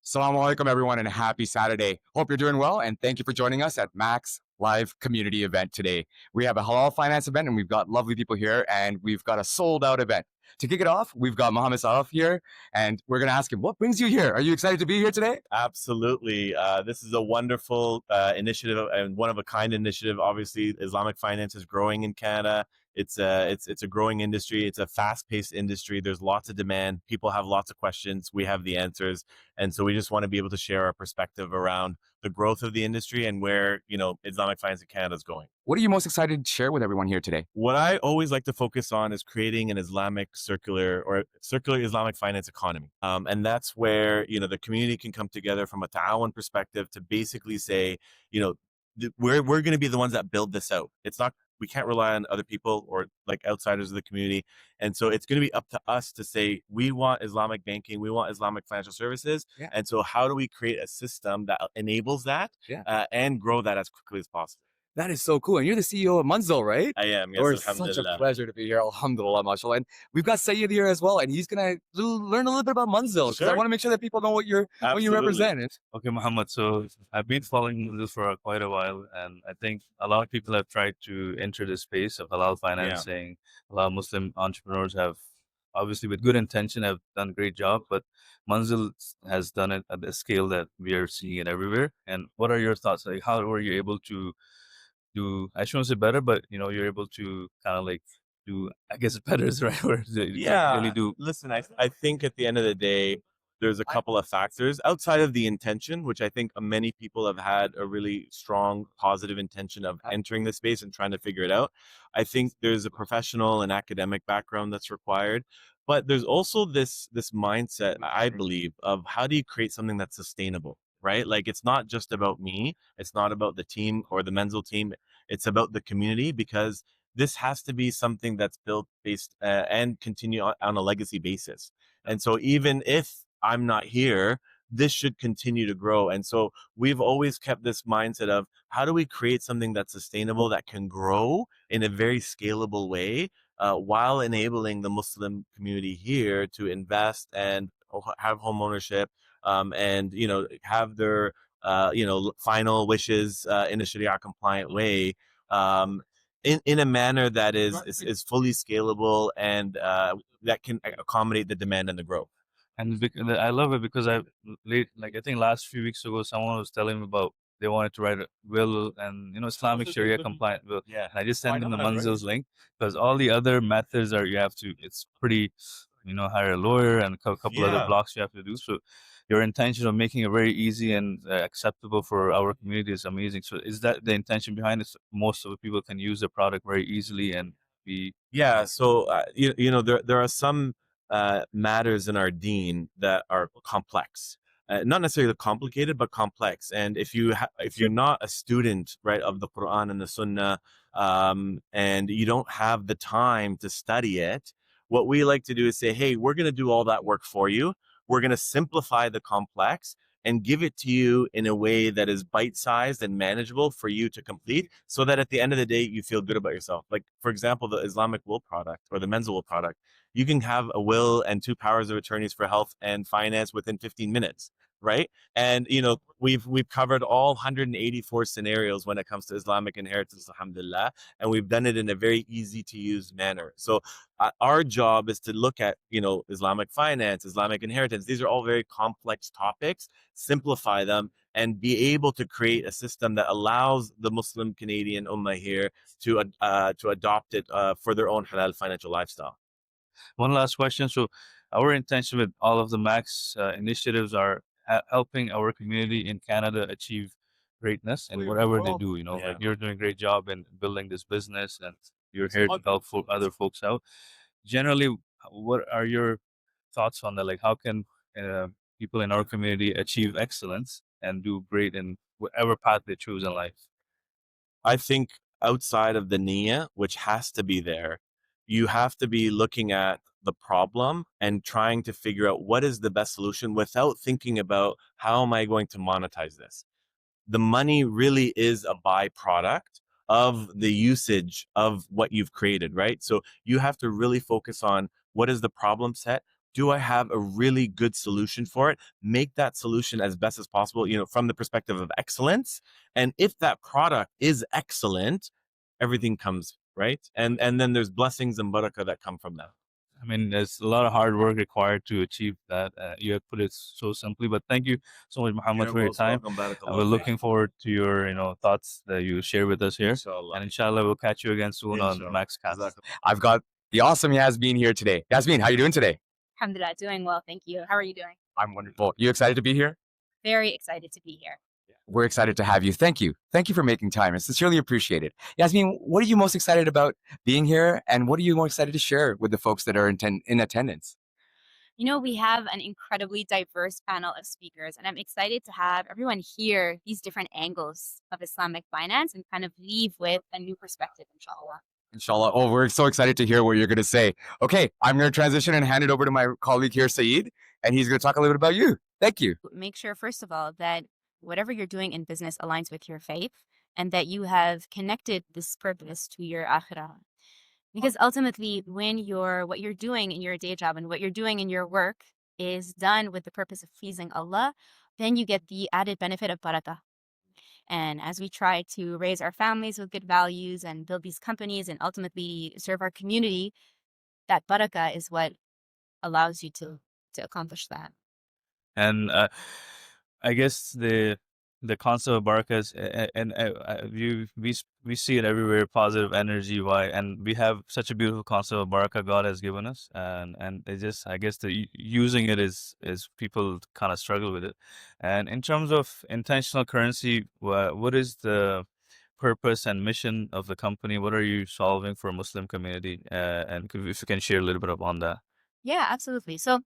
Assalamu alaikum, everyone, and happy Saturday. Hope you're doing well, and thank you for joining us at Mac's live community event today. We have a Halal Finance event, and we've got lovely people here, and we've got a sold-out event. To kick it off, we've got Mohamad Sawwaf here, and we're going to ask him, what brings you here? Are you excited to be here today? Absolutely. This is a wonderful initiative and one-of-a-kind initiative. Obviously, Islamic finance is growing in Canada. It's a growing industry. It's a fast-paced industry. There's lots of demand. People have lots of questions. We have the answers, and so we just want to be able to share our perspective around the growth of the industry and where Islamic finance in Canada is going. What are you most excited to share with everyone here today? What I always like to focus on is creating an Islamic circular Islamic finance economy. And that's where, the community can come together from a ta'awun perspective to basically say, we're going to be the ones that build this out. We can't rely on other people or like outsiders of the community. And so it's going to be up to us to say, we want Islamic banking, we want Islamic financial services. Yeah. And so how do we create a system that enables that and grow that as quickly as possible? That is so cool. And you're the CEO of Manzil, right? I am. Yes, It's such a pleasure to be here. Alhamdulillah, mashallah. And we've got Sayyid here as well, and he's going to learn a little bit about Manzil. Because I want to make sure that people know what you represent. Okay, Muhammad. So I've been following this for quite a while, and I think a lot of people have tried to enter the space of halal financing. A lot of Muslim entrepreneurs have, obviously with good intention, have done a great job, but Manzil has done it at the scale that we are seeing it everywhere. And what are your thoughts? Like, how were you able to do, I shouldn't say better, but you're able to kind of like do, I guess better is the right word. Really do. Listen, I think at the end of the day, there's a couple of factors outside of the intention, which I think many people have had a really strong positive intention of entering the space and trying to figure it out. I think there's a professional and academic background that's required, but there's also this mindset, I believe, of how do you create something that's sustainable, right? Like, it's not just about me. It's not about the team or the Manzil team. It's about the community, because this has to be something that's built based and continue on a legacy basis. And so even if I'm not here, this should continue to grow. And so we've always kept this mindset of how do we create something that's sustainable, that can grow in a very scalable way, while enabling the Muslim community here to invest and have home ownership, and have their final wishes in a Sharia compliant way, in a manner that is fully scalable and that can accommodate the demand and the growth. And I love it because I think last few weeks ago, someone was telling me about they wanted to write a will and Islamic Sharia compliant will. Yeah. And I just sent them the Manzil's link, because all the other methods are it's pretty, hire a lawyer and a couple other blocks you have to do. So your intention of making it very easy and acceptable for our community is amazing. So is that the intention behind it? Most of the people can use the product very easily and be. Yeah. So there are some matters in our deen that are complex, not necessarily complicated, but complex. And if you're not a student, right, of the Quran and the Sunnah, and you don't have the time to study it, what we like to do is say, hey, we're going to do all that work for you. We're going to simplify the complex and give it to you in a way that is bite-sized and manageable for you to complete, so that at the end of the day, you feel good about yourself. Like, for example, the Islamic will product or the Manzil will product, you can have a will and 2 powers of attorneys for health and finance within 15 minutes, right? And, we've covered all 184 scenarios when it comes to Islamic inheritance, alhamdulillah, and we've done it in a very easy to use manner. So our job is to look at, Islamic finance, Islamic inheritance. These are all very complex topics, simplify them, and be able to create a system that allows the Muslim Canadian Ummah here to adopt it for their own halal financial lifestyle. One last question. So our intention with all of the Max initiatives are helping our community in Canada achieve greatness in whatever they do. Like, you're doing a great job in building this business, and you're here to help other folks out. Generally, what are your thoughts on that? Like, how can people in our community achieve excellence and do great in whatever path they choose in life? I think outside of the niyyah, which has to be there, you have to be looking at the problem and trying to figure out what is the best solution without thinking about how am I going to monetize this. The money really is a byproduct of the usage of what you've created, right? So you have to really focus on what is the problem set. do I have a really good solution for it? Make that solution as best as possible, from the perspective of excellence. And if that product is excellent, everything comes, right? And then there's blessings and barakah that come from that. I mean, there's a lot of hard work required to achieve that. You have put it so simply, but thank you so much, Mohamad, for your time. We're looking forward to your, thoughts that you share with us here. Inshallah. And inshallah, we'll catch you again soon on Max Cast. I've got the awesome Yasmeen here today. Yasmeen, how are you doing today? Alhamdulillah, doing well, thank you. How are you doing? I'm wonderful. You excited to be here? Very excited to be here. We're excited to have you. Thank you. Thank you for making time. It's sincerely appreciated. Yasmeen, what are you most excited about being here? And what are you most excited to share with the folks that are in attendance? We have an incredibly diverse panel of speakers, and I'm excited to have everyone hear these different angles of Islamic finance and kind of leave with a new perspective, inshallah. Inshallah. Oh, we're so excited to hear what you're going to say. Okay, I'm going to transition and hand it over to my colleague here, Saeed, and he's going to talk a little bit about you. Thank you. Make sure, first of all, that whatever you're doing in business aligns with your faith and that you have connected this purpose to your akhirah. Because ultimately, when what you're doing in your day job and what you're doing in your work is done with the purpose of pleasing Allah, then you get the added benefit of barakah. And as we try to raise our families with good values and build these companies and ultimately serve our community, that barakah is what allows you to accomplish that. And I guess the concept of barakah is, and we see it everywhere, positive energy. And we have such a beautiful concept of barakah God has given us, and it just, I guess, using it is people kind of struggle with it. And in terms of intentional currency, what is the purpose and mission of the company? What are you solving for a Muslim community? And if you can share a little bit on that. Yeah, absolutely. So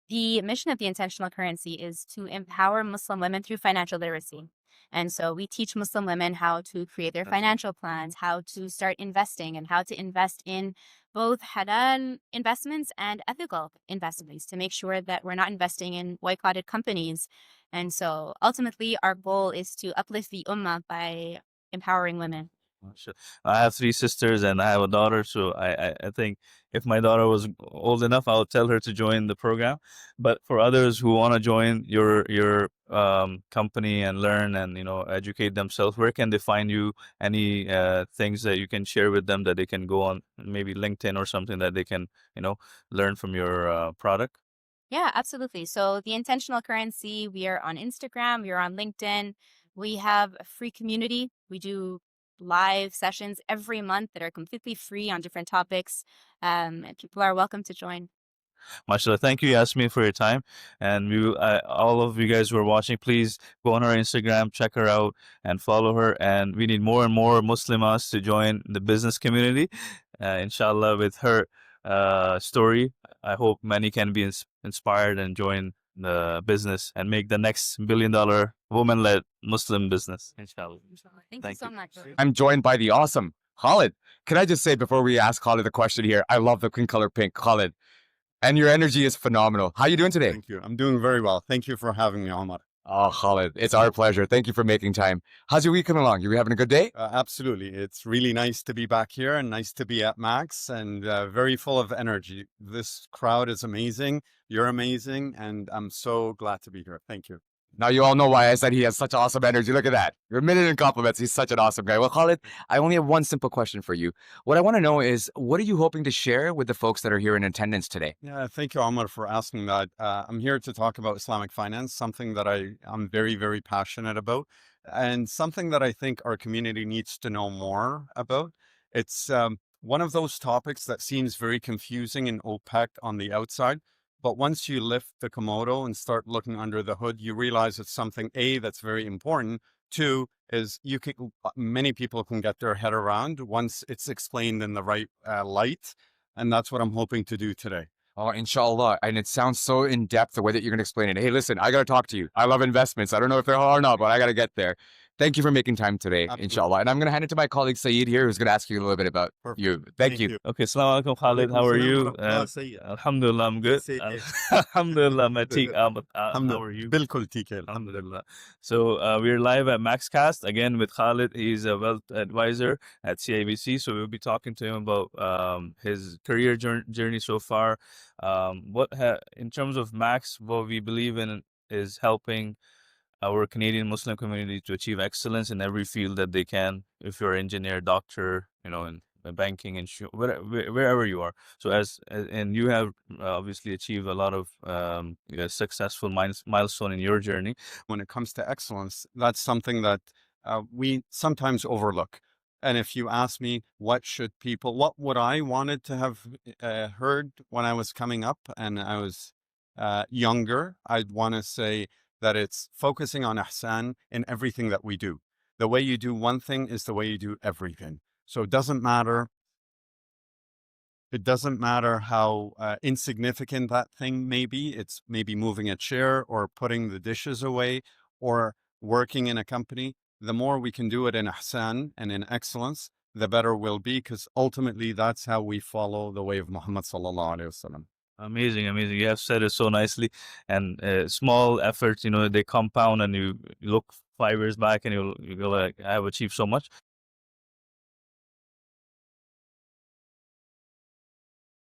the mission of the intentional currency is to empower Muslim women through financial literacy. And so we teach Muslim women how to create their financial plans, how to start investing, and how to invest in both halal investments and ethical investments to make sure that we're not investing in boycotted companies. And so ultimately, our goal is to uplift the ummah by empowering women. I have 3 sisters and I have a daughter, so I think if my daughter was old enough, I would tell her to join the program. But for others who want to join your company and learn and educate themselves, where can they find you? Any things that you can share with them that they can go on, maybe LinkedIn or something that they can learn from your product? Yeah, absolutely. So the intentional currency, we are on Instagram, we are on LinkedIn. We have a free community. We do live sessions every month that are completely free on different topics. And people are welcome to join. MashaAllah. Thank you, Yasmeen, for your time. And all of you guys who are watching, please go on her Instagram, check her out, and follow her. And we need more and more Muslimas to join the business community. Inshallah, with her story, I hope many can be inspired and join the business and make the next $1 billion woman-led Muslim business. Inshallah. Thank you so much. I'm joined by the awesome Khaled. Can I just say before we ask Khaled the question here, I love the pink color pink, Khaled. And your energy is phenomenal. How are you doing today? Thank you. I'm doing very well. Thank you for having me, Omar. Oh, Khaled, it's our pleasure. Thank you for making time. How's your week coming along? You having a good day? Absolutely. It's really nice to be back here and nice to be at Max and very full of energy. This crowd is amazing. You're amazing. And I'm so glad to be here. Thank you. Now you all know why I said he has such awesome energy. Look at that. You're a minute in compliments. He's such an awesome guy. Well, Khaled, I only have one simple question for you. What I want to know is, what are you hoping to share with the folks that are here in attendance today? Yeah, thank you, Omar, for asking that. I'm here to talk about Islamic finance, something that I'm very, very passionate about, and something that I think our community needs to know more about. It's one of those topics that seems very confusing and opaque on the outside. But once you lift the Komodo and start looking under the hood, you realize it's something, A, that's very important. 2, is many people can get their head around once it's explained in the right light. And that's what I'm hoping to do today. Oh, inshallah. And it sounds so in depth the way that you're going to explain it. Hey, listen, I got to talk to you. I love investments. I don't know if they're all or not, but I got to get there. Thank you for making time today, Absolutely. inshallah. And I'm going to hand it to my colleague Saeed here, who's going to ask you a little bit about Perfect. you. Thank you. Okay, Assalamu alaikum, Khaled. How are you? Alhamdulillah, I'm good. Alhamdulillah, Matik. How are you? Bilkul theek hai. Alhamdulillah. So we're live at MaxCast again with Khaled. He's a wealth advisor at CIBC. So we'll be talking to him about his career journey so far. In terms of Max, what we believe in is helping our Canadian Muslim community to achieve excellence in every field that they can. If you're an engineer, doctor, in banking, wherever you are. So and you have obviously achieved a lot of successful milestone in your journey. When it comes to excellence, that's something that we sometimes overlook. And if you ask me, what would I wanted to have heard when I was coming up and I was younger, I'd want to say that it's focusing on ihsan in everything that we do. The way you do one thing is the way you do everything. So it doesn't matter how insignificant that thing may be. It's maybe moving a chair or putting the dishes away or working in a company. The more we can do it in ihsan and in excellence, the better we'll be, because ultimately that's how we follow the way of Muhammad sallallahu alaihi wasallam. Amazing. You have said it so nicely. And small efforts, they compound, and you look 5 years back and you go like, I have achieved so much.